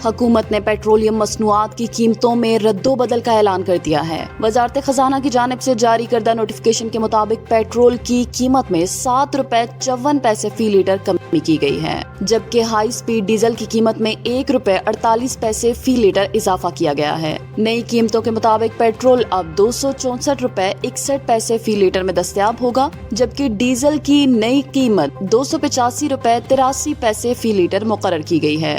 حکومت نے پیٹرولیم مصنوعات کی قیمتوں میں رد و بدل کا اعلان کر دیا ہے۔ وزارت خزانہ کی جانب سے جاری کردہ نوٹیفکیشن کے مطابق پیٹرول کی قیمت میں 7 روپے 54 پیسے فی لیٹر کمی کی گئی ہے، جبکہ ہائی سپیڈ ڈیزل کی قیمت میں 1 روپے 48 پیسے فی لیٹر اضافہ کیا گیا ہے۔ نئی قیمتوں کے مطابق پیٹرول اب 264 روپے 61 پیسے فی لیٹر میں دستیاب ہوگا، جبکہ ڈیزل کی نئی قیمت 285 روپے 83 پیسے فی لیٹر مقرر کی گئی ہے۔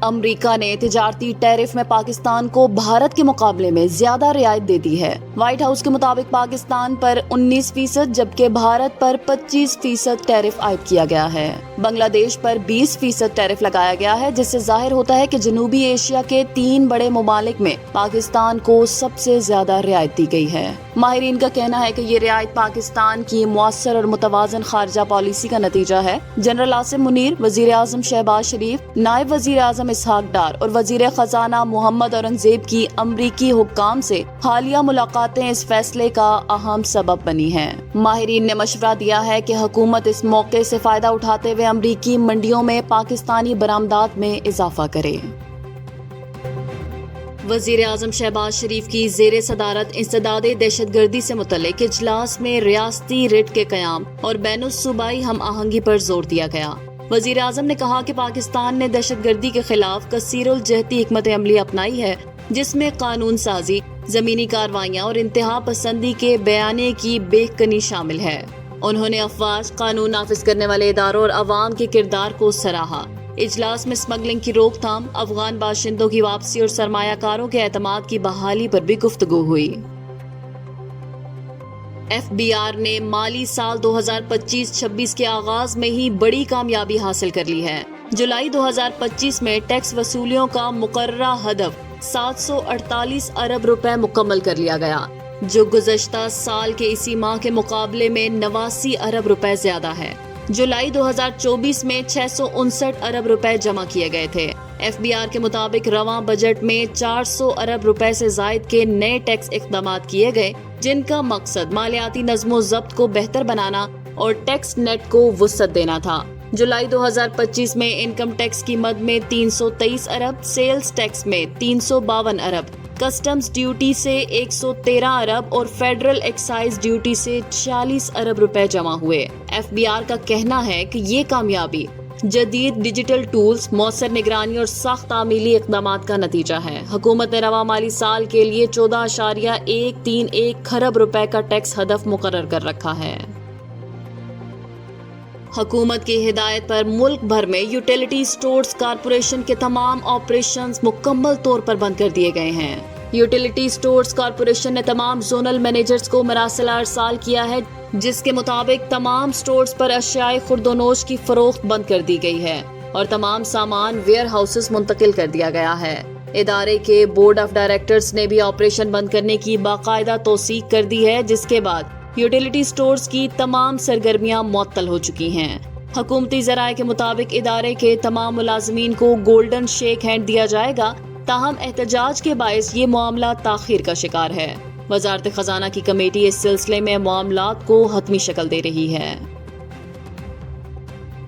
امریکہ نے تجارتی ٹیرف میں پاکستان کو بھارت کے مقابلے میں زیادہ رعایت دے دی ہے۔ وائٹ ہاؤس کے مطابق پاکستان پر 19% جبکہ بھارت پر 25% ٹیرف عائد کیا گیا ہے۔ بنگلہ دیش پر 20% ٹیرف لگایا گیا ہے، جس سے ظاہر ہوتا ہے کہ جنوبی ایشیا کے 3 بڑے ممالک میں پاکستان کو سب سے زیادہ رعایت دی گئی ہے۔ ماہرین کا کہنا ہے کہ یہ رعایت پاکستان کی مؤثر اور متوازن خارجہ پالیسی کا نتیجہ ہے۔ جنرل عاصم منیر، وزیر اعظم شہباز شریف، نائب وزیر اعظم اسحاق ڈار اور وزیر خزانہ محمد اورنگزیب کی امریکی حکام سے حالیہ ملاقاتیں اس فیصلے کا اہم سبب بنی ہیں۔ ماہرین نے مشورہ دیا ہے کہ حکومت اس موقع سے فائدہ اٹھاتے ہوئے امریکی منڈیوں میں پاکستانی برآمدات میں اضافہ کرے۔ وزیر اعظم شہباز شریف کی زیر صدارت انسداد دہشت گردی سے متعلق اجلاس میں ریاستی ریٹ کے قیام اور بین الصوبائی ہم آہنگی پر زور دیا گیا۔ وزیر اعظم نے کہا کہ پاکستان نے دہشت گردی کے خلاف کثیر الجہتی حکمت عملی اپنائی ہے، جس میں قانون سازی، زمینی کارروائیاں اور انتہا پسندی کے بیانے کی بے کنی شامل ہے۔ انہوں نے افواج، قانون نافذ کرنے والے اداروں اور عوام کے کردار کو سراہا۔ اجلاس میں اسمگلنگ کی روک تھام، افغان باشندوں کی واپسی اور سرمایہ کاروں کے اعتماد کی بحالی پر بھی گفتگو ہوئی۔ ایف بی آر نے مالی سال 2025-26 کے آغاز میں ہی بڑی کامیابی حاصل کر لی ہے۔ جولائی 2025 میں ٹیکس وصولیوں کا مقررہ ہدف 748 ارب روپے مکمل کر لیا گیا، جو گزشتہ سال کے اسی ماہ کے مقابلے میں 89 ارب روپے زیادہ ہے۔ جولائی 2024 میں 659 ارب روپے جمع کیے گئے تھے۔ ایف بی آر کے مطابق رواں بجٹ میں 400 ارب روپے سے زائد کے نئے ٹیکس اقدامات کیے گئے، جن کا مقصد مالیاتی نظم و ضبط کو بہتر بنانا اور ٹیکس نیٹ کو وسعت دینا تھا۔ جولائی 2025 میں انکم ٹیکس کی مد میں 323 ارب، سیلز ٹیکس میں 352 ارب، کسٹمز ڈیوٹی سے 113 ارب اور فیڈرل ایکسائز ڈیوٹی سے 46 ارب روپے جمع ہوئے۔ ایف بی آر کا کہنا ہے کہ یہ کامیابی جدید ڈیجیٹل ٹولز، مؤثر نگرانی اور سخت تعمیلی اقدامات کا نتیجہ ہے۔ حکومت نے رواں مالی سال کے لیے 14.131 کھرب روپے کا ٹیکس ہدف مقرر کر رکھا ہے۔ حکومت کی ہدایت پر ملک بھر میں یوٹیلیٹی سٹورز کارپوریشن کے تمام آپریشنز مکمل طور پر بند کر دیے گئے ہیں۔ یوٹیلیٹی سٹورز کارپوریشن نے تمام زونل مینیجرز کو مراسلہ ارسال کیا ہے، جس کے مطابق تمام سٹورز پر اشیاء خورد و نوش کی فروخت بند کر دی گئی ہے اور تمام سامان ویئر ہاؤسز منتقل کر دیا گیا ہے۔ ادارے کے بورڈ آف ڈائریکٹرز نے بھی آپریشن بند کرنے کی باقاعدہ توثیق کر دی ہے، جس کے بعد یوٹیلیٹی سٹورز کی تمام سرگرمیاں معطل ہو چکی ہیں۔ حکومتی ذرائع کے مطابق ادارے کے تمام ملازمین کو گولڈن شیک ہینڈ دیا جائے گا، تاہم احتجاج کے باعث یہ معاملہ تاخیر کا شکار ہے۔ وزارت خزانہ کی کمیٹی اس سلسلے میں معاملات کو حتمی شکل دے رہی ہے۔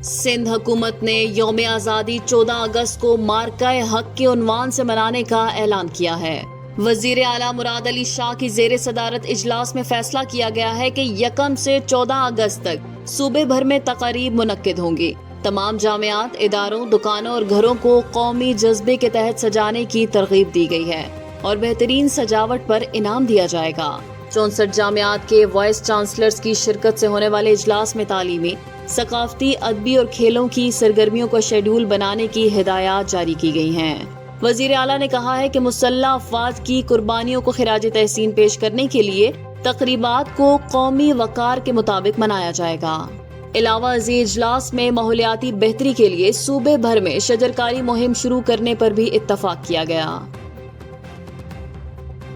سندھ حکومت نے یوم آزادی 14 اگست کو مارکہ حق کے عنوان سے منانے کا اعلان کیا ہے۔ وزیر اعلیٰ مراد علی شاہ کی زیر صدارت اجلاس میں فیصلہ کیا گیا ہے کہ 1 سے 14 اگست تک صوبے بھر میں تقاریب منعقد ہوں گی۔ تمام جامعات، اداروں، دکانوں اور گھروں کو قومی جذبے کے تحت سجانے کی ترغیب دی گئی ہے اور بہترین سجاوٹ پر انعام دیا جائے گا۔ 64 جامعات کے وائس چانسلرز کی شرکت سے ہونے والے اجلاس میں تعلیمی، ثقافتی، ادبی اور کھیلوں کی سرگرمیوں کا شیڈول بنانے کی ہدایات جاری کی گئی ہیں۔ وزیر اعلیٰ نے کہا ہے کہ مسلح افواج کی قربانیوں کو خراج تحسین پیش کرنے کے لیے تقریبات کو قومی وقار کے مطابق منایا جائے گا۔ علاوہ ازیں اجلاس میں ماحولیاتی بہتری کے لیے صوبے بھر میں شجرکاری مہم شروع کرنے پر بھی اتفاق کیا گیا۔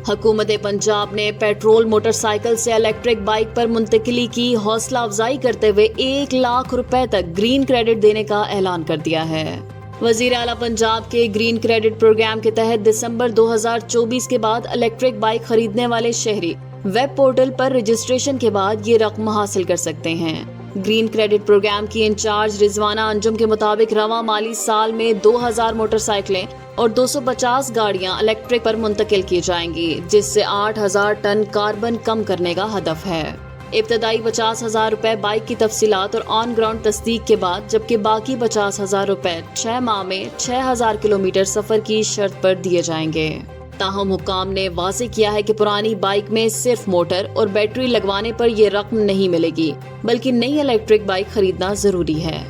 حکومت پنجاب نے پیٹرول موٹر سائیکل سے الیکٹرک بائیک پر منتقلی کی حوصلہ افزائی کرتے ہوئے 1 لاکھ روپے تک گرین کریڈٹ دینے کا اعلان کر دیا ہے۔ وزیر اعلیٰ پنجاب کے گرین کریڈٹ پروگرام کے تحت دسمبر 2024 کے بعد الیکٹرک بائیک خریدنے والے شہری ویب پورٹل پر رجسٹریشن کے بعد یہ رقم حاصل کر سکتے ہیں۔ گرین کریڈٹ پروگرام کی انچارج رضوانہ انجم کے مطابق رواں مالی سال میں 2000 موٹر سائیکلیں اور 250 گاڑیاں الیکٹرک پر منتقل کی جائیں گی، جس سے 8000 ٹن کاربن کم کرنے کا ہدف ہے۔ ابتدائی 50,000 روپے بائک کی تفصیلات اور آن گراؤنڈ تصدیق کے بعد، جبکہ باقی 50,000 روپے 6 ماہ میں 6000 کلومیٹر سفر کی شرط پر دیے جائیں گے۔ تاہم حکام نے واضح کیا ہے کہ پرانی بائک میں صرف موٹر اور بیٹری لگوانے پر یہ رقم نہیں ملے گی، بلکہ نئی الیکٹرک بائک خریدنا ضروری ہے۔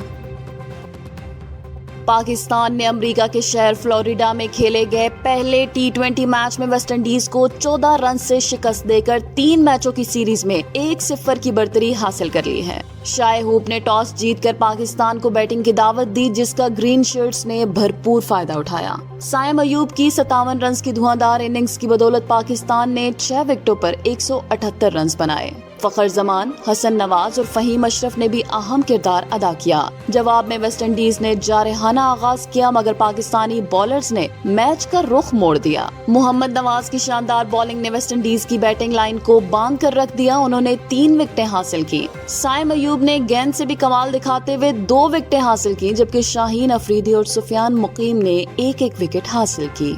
پاکستان نے امریکہ کے شہر فلوریڈا میں کھیلے گئے پہلے T20 میچ میں ویسٹ انڈیز کو 14 رن سے شکست دے کر 3 میچوں کی سیریز میں 1-0 کی برتری حاصل کر لی ہے۔ شائع ہوپ نے ٹاس جیت کر پاکستان کو بیٹنگ کی دعوت دی، جس کا گرین شرٹس نے بھرپور فائدہ اٹھایا۔ سائم ایوب کی 57 رنز کی دھواندار اننگز کی بدولت پاکستان نے 6 وکٹوں پر 178 رنز بنائے۔ فخر زمان، حسن نواز اور فہیم اشرف نے بھی اہم کردار ادا کیا۔ جواب میں ویسٹ انڈیز نے جارحانہ آغاز کیا، مگر پاکستانی بالرز نے میچ کا رخ موڑ دیا۔ محمد نواز کی شاندار بالنگ نے ویسٹ انڈیز کی بیٹنگ لائن کو باندھ کر رکھ دیا، انہوں نے 3 وکٹیں حاصل کی۔ سائم ایوب نے گیند سے بھی کمال دکھاتے ہوئے 2 وکٹیں حاصل کی، جبکہ شاہین افریدی اور سفیان مقیم نے 1-1 وکٹ حاصل کی۔